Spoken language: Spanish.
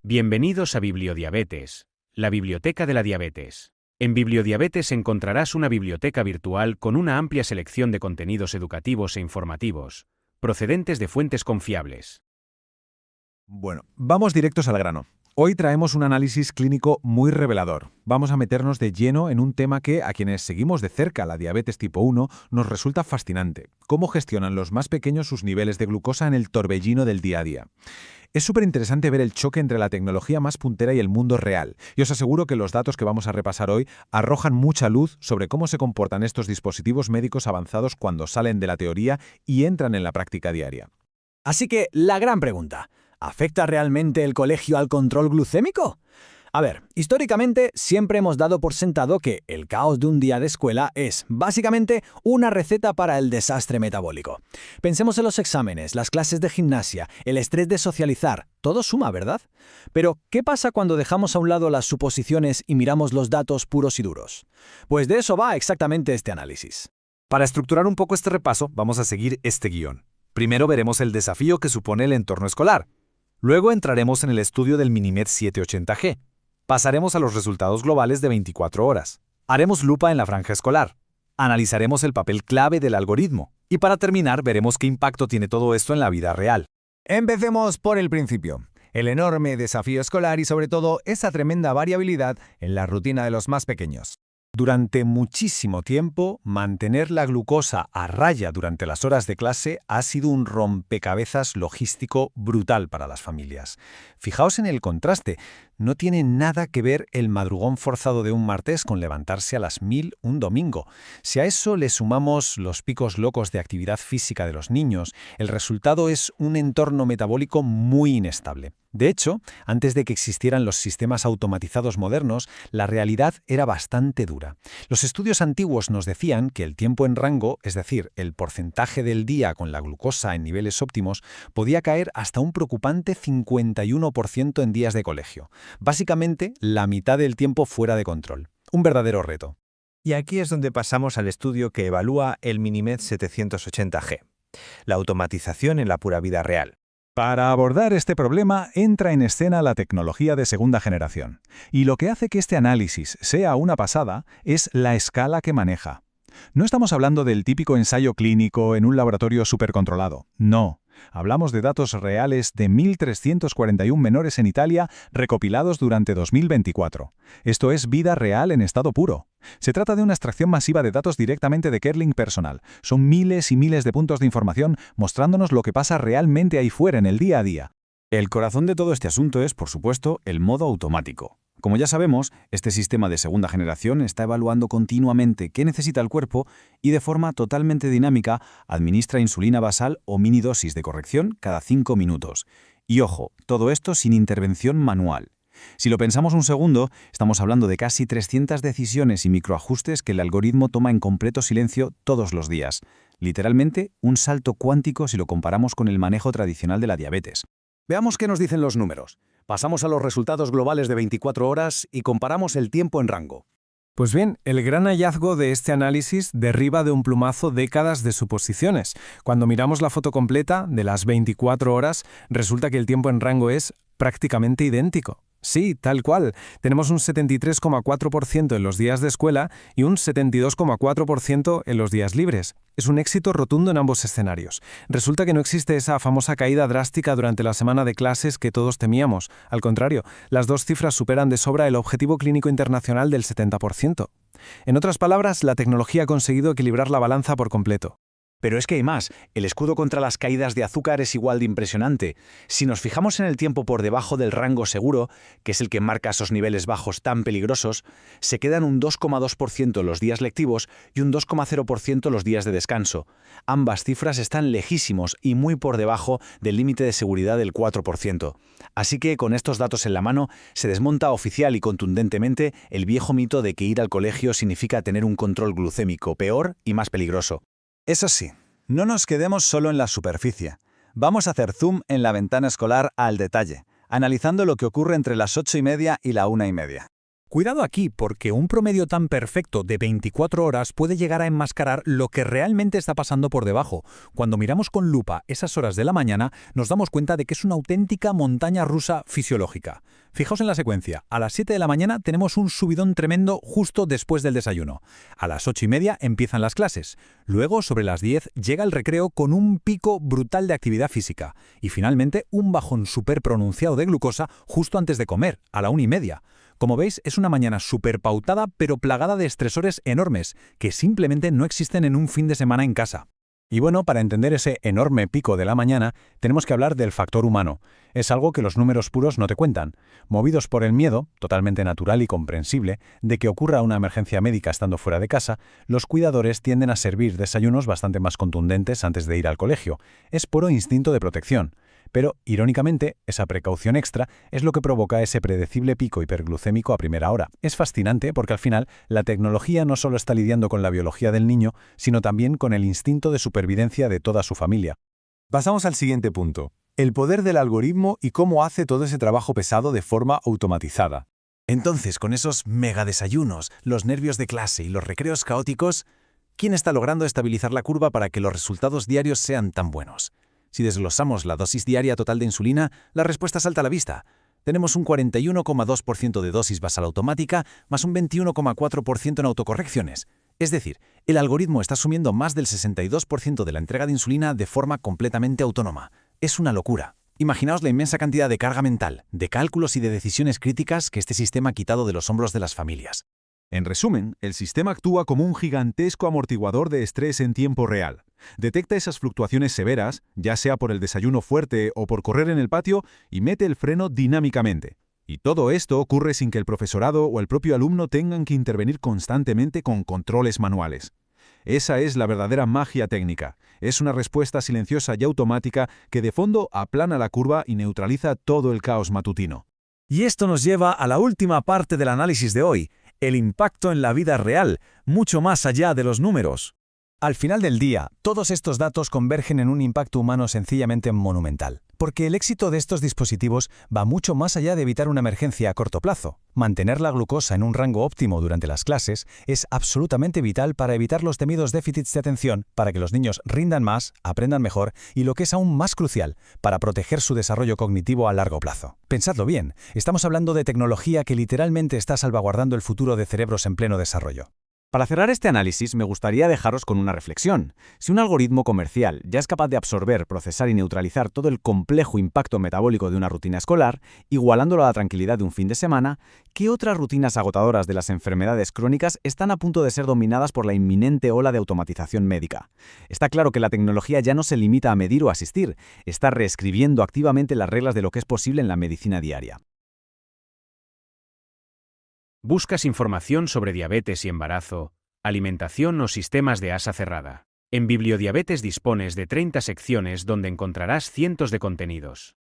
Bienvenidos a Bibliodiabetes, la biblioteca de la diabetes. En Bibliodiabetes encontrarás una biblioteca virtual con una amplia selección de contenidos educativos e informativos, procedentes de fuentes confiables. Bueno, vamos directos al grano. Hoy traemos un análisis clínico muy revelador. Vamos a meternos de lleno en un tema que, a quienes seguimos de cerca la diabetes tipo 1, nos resulta fascinante. Cómo gestionan los más pequeños sus niveles de glucosa en el torbellino del día a día. Es súper interesante ver el choque entre la tecnología más puntera y el mundo real, y os aseguro que los datos que vamos a repasar hoy arrojan mucha luz sobre cómo se comportan estos dispositivos médicos avanzados cuando salen de la teoría y entran en la práctica diaria. Así que, la gran pregunta, ¿afecta realmente el colegio al control glucémico? A ver, históricamente siempre hemos dado por sentado que el caos de un día de escuela es, básicamente, una receta para el desastre metabólico. Pensemos en los exámenes, las clases de gimnasia, el estrés de socializar, todo suma, ¿verdad? Pero, ¿qué pasa cuando dejamos a un lado las suposiciones y miramos los datos puros y duros? Pues de eso va exactamente este análisis. Para estructurar un poco este repaso, vamos a seguir este guión. Primero veremos el desafío que supone el entorno escolar. Luego entraremos en el estudio del Minimed 780G. Pasaremos a los resultados globales de 24 horas. Haremos lupa en la franja escolar. Analizaremos el papel clave del algoritmo. Y para terminar, veremos qué impacto tiene todo esto en la vida real. Empecemos por el principio. El enorme desafío escolar y sobre todo esa tremenda variabilidad en la rutina de los más pequeños. Durante muchísimo tiempo, mantener la glucosa a raya durante las horas de clase ha sido un rompecabezas logístico brutal para las familias. Fijaos en el contraste. No tiene nada que ver el madrugón forzado de un martes con levantarse a las 1000 un domingo. Si a eso le sumamos los picos locos de actividad física de los niños, el resultado es un entorno metabólico muy inestable. De hecho, antes de que existieran los sistemas automatizados modernos, la realidad era bastante dura. Los estudios antiguos nos decían que el tiempo en rango, es decir, el porcentaje del día con la glucosa en niveles óptimos, podía caer hasta un preocupante 51% en días de colegio. Básicamente, la mitad del tiempo fuera de control. Un verdadero reto. Y aquí es donde pasamos al estudio que evalúa el Minimed 780G, la automatización en la pura vida real. Para abordar este problema entra en escena la tecnología de segunda generación. Y lo que hace que este análisis sea una pasada es la escala que maneja. No estamos hablando del típico ensayo clínico en un laboratorio supercontrolado. No. Hablamos de datos reales de 1.341 menores en Italia recopilados durante 2024. Esto es vida real en estado puro. Se trata de una extracción masiva de datos directamente de Kerling Personal. Son miles y miles de puntos de información mostrándonos lo que pasa realmente ahí fuera en el día a día. El corazón de todo este asunto es, por supuesto, el modo automático. Como ya sabemos, este sistema de segunda generación está evaluando continuamente qué necesita el cuerpo y de forma totalmente dinámica administra insulina basal o minidosis de corrección cada 5 minutos. Y ojo, todo esto sin intervención manual. Si lo pensamos un segundo, estamos hablando de casi 300 decisiones y microajustes que el algoritmo toma en completo silencio todos los días. Literalmente, un salto cuántico si lo comparamos con el manejo tradicional de la diabetes. Veamos qué nos dicen los números. Pasamos a los resultados globales de 24 horas y comparamos el tiempo en rango. Pues bien, el gran hallazgo de este análisis derriba de un plumazo décadas de suposiciones. Cuando miramos la foto completa de las 24 horas, resulta que el tiempo en rango es prácticamente idéntico. Sí, tal cual. Tenemos un 73,4% en los días de escuela y un 72,4% en los días libres. Es un éxito rotundo en ambos escenarios. Resulta que no existe esa famosa caída drástica durante la semana de clases que todos temíamos. Al contrario, las dos cifras superan de sobra el objetivo clínico internacional del 70%. En otras palabras, la tecnología ha conseguido equilibrar la balanza por completo. Pero es que hay más. El escudo contra las caídas de azúcar es igual de impresionante. Si nos fijamos en el tiempo por debajo del rango seguro, que es el que marca esos niveles bajos tan peligrosos, se quedan un 2,2% los días lectivos y un 2,0% los días de descanso. Ambas cifras están lejísimos y muy por debajo del límite de seguridad del 4%. Así que, con estos datos en la mano, se desmonta oficial y contundentemente el viejo mito de que ir al colegio significa tener un control glucémico peor y más peligroso. Eso sí, no nos quedemos solo en la superficie. Vamos a hacer zoom en la ventana escolar al detalle, analizando lo que ocurre entre las 8:30 y la 1:30. Cuidado aquí, porque un promedio tan perfecto de 24 horas puede llegar a enmascarar lo que realmente está pasando por debajo. Cuando miramos con lupa esas horas de la mañana, nos damos cuenta de que es una auténtica montaña rusa fisiológica. Fijaos en la secuencia. A las 7 de la mañana tenemos un subidón tremendo justo después del desayuno. A las 8:30 empiezan las clases. Luego, sobre las 10, llega el recreo con un pico brutal de actividad física. Y finalmente, un bajón súper pronunciado de glucosa justo antes de comer, a la 1:30. Como veis, es una mañana súper pautada, pero plagada de estresores enormes, que simplemente no existen en un fin de semana en casa. Y bueno, para entender ese enorme pico de la mañana, tenemos que hablar del factor humano. Es algo que los números puros no te cuentan. Movidos por el miedo, totalmente natural y comprensible, de que ocurra una emergencia médica estando fuera de casa, los cuidadores tienden a servir desayunos bastante más contundentes antes de ir al colegio. Es puro instinto de protección. Pero, irónicamente, esa precaución extra es lo que provoca ese predecible pico hiperglucémico a primera hora. Es fascinante porque al final la tecnología no solo está lidiando con la biología del niño, sino también con el instinto de supervivencia de toda su familia. Pasamos al siguiente punto, el poder del algoritmo y cómo hace todo ese trabajo pesado de forma automatizada. Entonces, con esos mega desayunos, los nervios de clase y los recreos caóticos, ¿quién está logrando estabilizar la curva para que los resultados diarios sean tan buenos? Si desglosamos la dosis diaria total de insulina, la respuesta salta a la vista. Tenemos un 41,2% de dosis basal automática más un 21,4% en autocorrecciones. Es decir, el algoritmo está asumiendo más del 62% de la entrega de insulina de forma completamente autónoma. Es una locura. Imaginaos la inmensa cantidad de carga mental, de cálculos y de decisiones críticas que este sistema ha quitado de los hombros de las familias. En resumen, el sistema actúa como un gigantesco amortiguador de estrés en tiempo real. Detecta esas fluctuaciones severas, ya sea por el desayuno fuerte o por correr en el patio, y mete el freno dinámicamente. Y todo esto ocurre sin que el profesorado o el propio alumno tengan que intervenir constantemente con controles manuales. Esa es la verdadera magia técnica. Es una respuesta silenciosa y automática que de fondo aplana la curva y neutraliza todo el caos matutino. Y esto nos lleva a la última parte del análisis de hoy, el impacto en la vida real, mucho más allá de los números. Al final del día, todos estos datos convergen en un impacto humano sencillamente monumental, porque el éxito de estos dispositivos va mucho más allá de evitar una emergencia a corto plazo. Mantener la glucosa en un rango óptimo durante las clases es absolutamente vital para evitar los temidos déficits de atención, para que los niños rindan más, aprendan mejor y, lo que es aún más crucial, para proteger su desarrollo cognitivo a largo plazo. Pensadlo bien, estamos hablando de tecnología que literalmente está salvaguardando el futuro de cerebros en pleno desarrollo. Para cerrar este análisis, me gustaría dejaros con una reflexión. Si un algoritmo comercial ya es capaz de absorber, procesar y neutralizar todo el complejo impacto metabólico de una rutina escolar, igualándolo a la tranquilidad de un fin de semana, ¿qué otras rutinas agotadoras de las enfermedades crónicas están a punto de ser dominadas por la inminente ola de automatización médica? Está claro que la tecnología ya no se limita a medir o asistir, está reescribiendo activamente las reglas de lo que es posible en la medicina diaria. ¿Buscas información sobre diabetes y embarazo, alimentación o sistemas de asa cerrada? En Bibliodiabetes dispones de 30 secciones donde encontrarás cientos de contenidos.